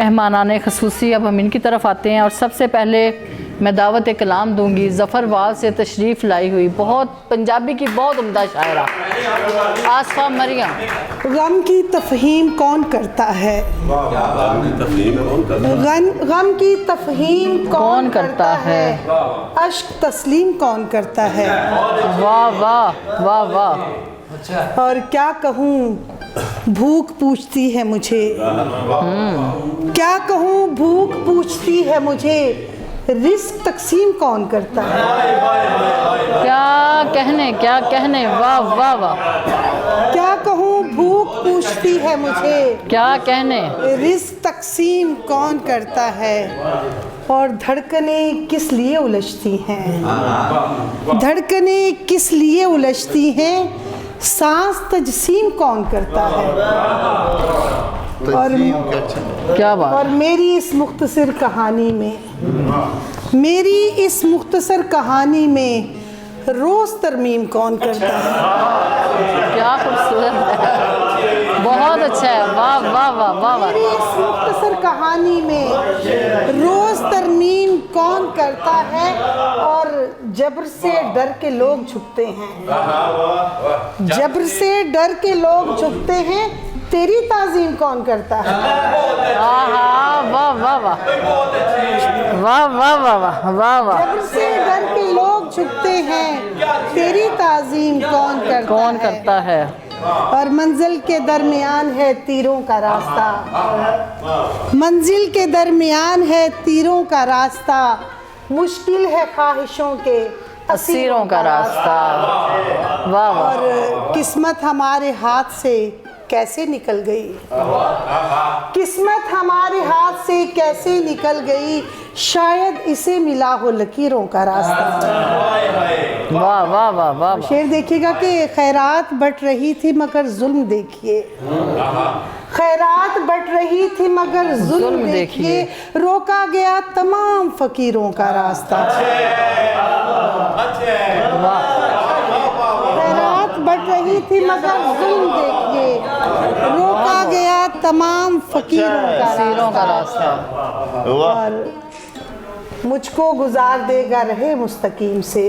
मेहमानाने ख़ुसूसी अब हम इनकी तरफ आते हैं। और सबसे पहले मैं दावत कलाम दूंगी ज़फ़रवाल से तशरीफ़ लाई हुई बहुत पंजाबी की बहुत उम्दा शायरा आसफ़ा मरियम। गम की तफ़हीम कौन करता है? गम की तफ़हीम कौन करता है? अश्क तस्लीम कौन करता है? वाह वाह वाह वाह। और क्या कहूँ भूख पूछती है मुझे, क्या कहूँ भूख पूछती है मुझे, रिस्क तकसीम कौन करता है? क्या कहने वाह वाह वाह। क्या कहूँ भूख पूछती है मुझे, क्या कहने रिस्क तकसीम कौन करता है? और धड़कनें किस लिए उलझती हैं, धड़कनें किस लिए उलझती हैं, सांस तजसीम कौन करता है? और क्या बात। और मेरी इस मुख्तसर कहानी में, मेरी इस मुख्तसर कहानी में रोज़ तरमीम कौन करता है? क्या खूबसूरत है, बहुत अच्छा है, वाह वाह वाह वाह वाह। मेरी इस मुख्तसर कहानी में रोज़ तरमीम कौन करता है? और जबर से डर के लोग झुकते हैं, जबर से डर के लोग झुकते हैं, तेरी ताज़ीम कौन करता है? वाह वाह वाह वाह वाह वाह वाह वाह वाह। जबर से डर के लोग झुकते हैं, तेरी ताज़ीम कौन करता है? और मंजिल के दरमियान है तीरों का रास्ता, मंजिल के दरमियान है तीरों का रास्ता, मुश्किल है ख्वाहिशों के असीरों का रास्ता। वाह वाह। और किस्मत हमारे हाथ से कैसे निकल गई, किस्मत हमारे हाथ से कैसे निकल गई, शायद इसे मिला हो लकीरों का रास्ता। वाह वाह वाह वाह। शेर देखिएगा कि खैरात बट रही थी मगर जुल्म देखिए, खैरात बट रही थी मगर जुल्म देखिए, रोका गया तमाम फकीरों का रास्ता। खैरात बट रही थी मगर जुल्म देखिए, रोका गया तमाम फकीरों का रास्ता। और मुझको गुजार देगा रहे मुस्तकीम से,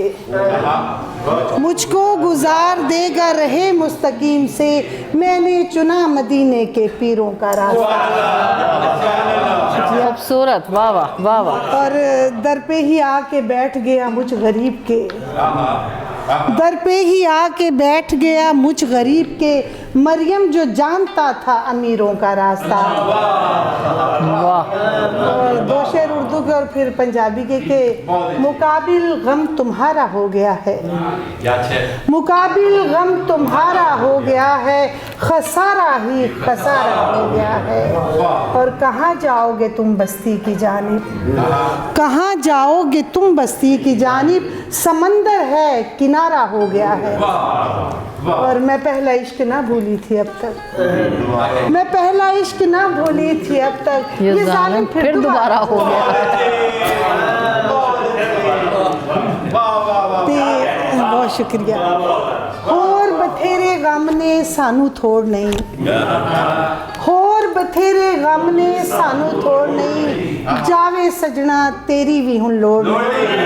मुझको गुजार देगा रहे मुस्तकीम से, मैंने चुना मदीने के पीरों का रास्ता। खूबसूरत, वाह वाह वाह वाह। और दर पे ही आके बैठ गया मुझ गरीब के, दर पे ही आके बैठ गया मुझ गरीब के, मरियम जो जानता था अमीरों का रास्ता। वाह। और दो शेर उर्दू के और फिर पंजाबी के मुकाबिल गम तुम्हारा हो गया है, मुकाबिल गम तुम्हारा हो गया है, खसारा ही खसारा हो गया है। और कहाँ जाओगे तुम बस्ती की जानिब, कहाँ जाओगे तुम बस्ती की जानिब, समंदर है किनारा हो गया है। और मैं पहला इश्क ना भूली थी अब तक, मैं पहला इश्क ना भूली थी अब तक, ये जालिम फिर दोबारा हो गया। बहुत शुक्रिया। और बथेरे गम ने सानू थोड़ नहीं, होर बथेरे गम ने सानू थोड़ नहीं, जावे सजना तेरी भी हुण लोड़ नहीं।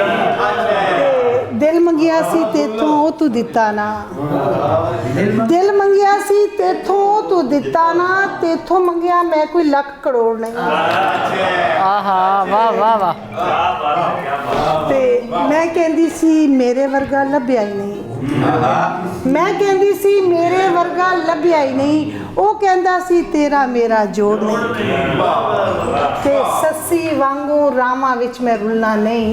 दिल मंगिया सी तेथों ओ तू दिता ना, दिल मंगिया सी तेथों ओ तू दिता ना, तेथों मंगिया मैं कोई लख करोड़ नहीं। आहा वाह वाह वाह। ते मैं कहंदी सी मेरे वर्गा लभ्या ही नहीं, मैं कहंदी सी मेरे वर्गा लभ्या ही नहीं, वो कहंदा सी तेरा मेरा जोड़ नहीं। ते सस्सी वांगू रामा विच मैं रुलना नहीं,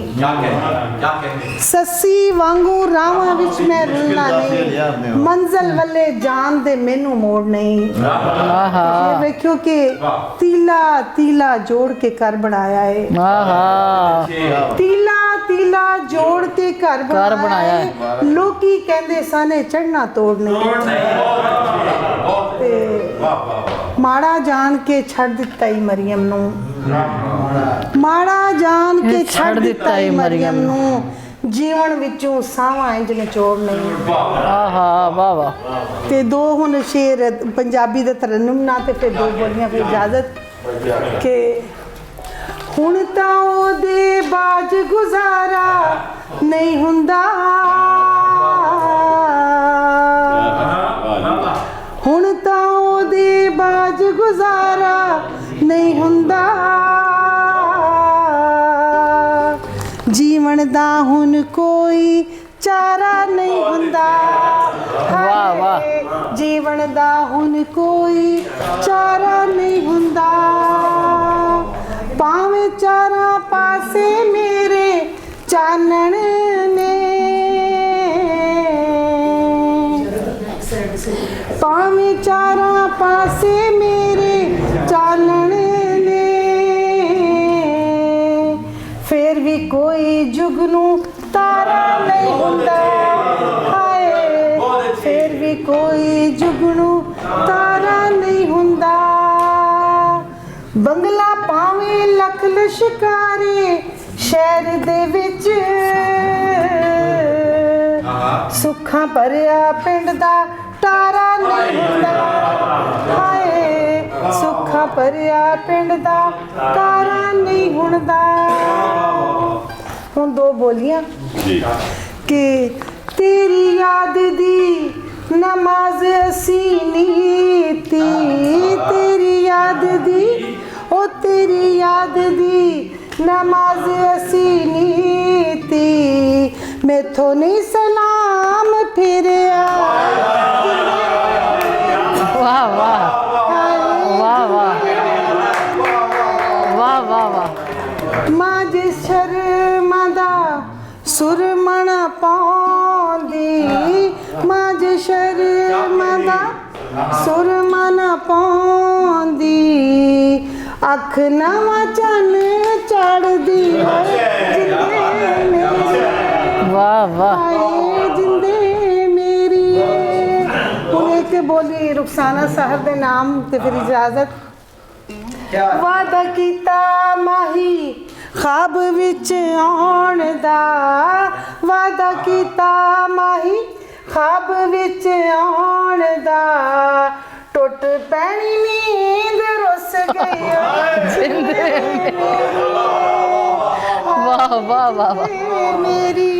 सस्सी वांगू रामा विच मैं रुलना नहीं, मंजिल वाले जान दे मैनू मोड़ नहीं। ये देखियो कि तीला तीला जोड़ के घर बनाया है, तीला तीला जोड़ के घर बनाया है। लोकी कहंदे साने चढ़ना तोड़ने, माड़ा जान के छड़ दिता ही मरियम नू, माड़ा जान के छड़ दिता ही मरियम नू, जीवन विचों सावां इंज निचोड़ नहीं। आहा वाह वाह। ते दो हुण शेर पंजाबी दा तरन्नुम ना ते फिर दो बोलियां फिर इजाजत। ਕਿ ਹੁਣ ਤਾਂ ਉਹਦੇ ਬਾਜ ਗੁਜ਼ਾਰਾ ਨਹੀਂ ਹੁੰਦਾ, ਹੁਣ ਤਾਂ ਉਹਦੇ ਬਾਜ ਗੁਜ਼ਾਰਾ ਨਹੀਂ ਹੁੰਦਾ, ਜੀਵਨ ਦਾ ਹੁਣ ਕੋਈ ਚਾਰਾ ਨਹੀਂ ਹੁੰਦਾ, ਵਾਹ ਵਾਹ, ਜੀਵਨ ਦਾ ਹੁਣ ਕੋਈ ਚਾਰਾ ਨਹੀਂ ਹੁੰਦਾ, ਭਾਵੇਂ ਚਾਰਾਂ ਪਾਸੇ ਮੇਰੇ ਚਾਨਣ ਨੇ, ਭਾਵੇਂ ਚਾਰਾਂ ਪਾਸੇ ਮੇਰੇ ਚਾਨਣ ਨੇ, ਫੇਰ ਵੀ ਕੋਈ ਜੁਗਨੂੰ ਤਾਰਾ ਨਹੀਂ ਹੁੰਦਾ, ਹਾਏ ਫੇਰ ਵੀ ਕੋਈ ਜੁਗਨੂੰ ਤਾਰਾ ਨਹੀਂ ਹੁੰਦਾ, ਬੰਗਲਾ ਭਾਵੇਂ ਲੱਖ ਲਸ਼ਕਾਰੇ ਸ਼ਹਿਰ ਦੇ ਵਿੱਚ, ਸੁੱਖਾਂ ਭਰਿਆ ਪਿੰਡ ਦਾ ਤਾਰਾ ਨਹੀਂ ਹੁੰਦਾ, ਹਾਏ ਸੁੱਖਾਂ ਭਰਿਆ ਪਿੰਡ ਦਾ ਤਾਰਾ ਨਹੀਂ ਹੁੰਦਾ। ਹੁਣ ਦੋ ਬੋਲੀਆਂ ਕਿ ਤੇਰੀ ਯਾਦ ਦੀ ਨਮਾਜ਼ ਅਸੀਂ ਨੀਤੀ, ਤੇਰੀ ਯਾਦ ਦੀ ਉਹ ਤੇਰੀ ਯਾਦ ਦੀ ਨਮਾਜ਼ ਅਸੀਂ ਨੀਤੀ, ਮੈਥੋਂ ਨਹੀਂ ਸਲਾਮ ਫਿਰਿਆ, ਵਾਹ ਵਾਹ ਵਾਹ ਵਾਹ ਵਾਹ ਵਾਹ ਵਾਹ, ਮਾਂ ਜਿਸ ਸ਼ਰਮਾਂ ਦਾ ਸੁਰਮਣ ਪਾਉਂਦੀ, ਮਾਂ ਜਿਸ ਸ਼ਰਮਾਂ ਦਾ ਸੁਰਮਣ ਪਾਉਂਦੀ, ਅੱਖ ਨਵਾਂ ਚੰਨ ਚੜਦੀ ਜਿੰਦੇ ਮੇਰੀ, ਵਾਹ ਵਾਹ, ਹਾਏ ਜਿੰਦੇ ਮੇਰੀ। ਹੁਣ ਇੱਕ ਬੋਲੀ ਰੁਖਸਾਨਾ ਸਾਹਿਬ ਦੇ ਨਾਮ ਤੇ ਫਿਰ ਇਜਾਜ਼ਤ। ਵਾਦਾ ਕੀਤਾ ਮਾਹੀ ਖਾਬ ਵਿੱਚ ਆਉਣ ਦਾ, ਵਾਦਾ ਕੀਤਾ ਮਾਹੀ ਖਾਬ ਵਿੱਚ ਆਉਣ ਦਾ, ਟੁੱਟ ਪੈਣੀ ਨੀਂਦ ਰੁੱਸ ਗਈ ਵਾਹ ਵਾਹ ਵਾਹ ਵਾਹ। ਮੇਰੀ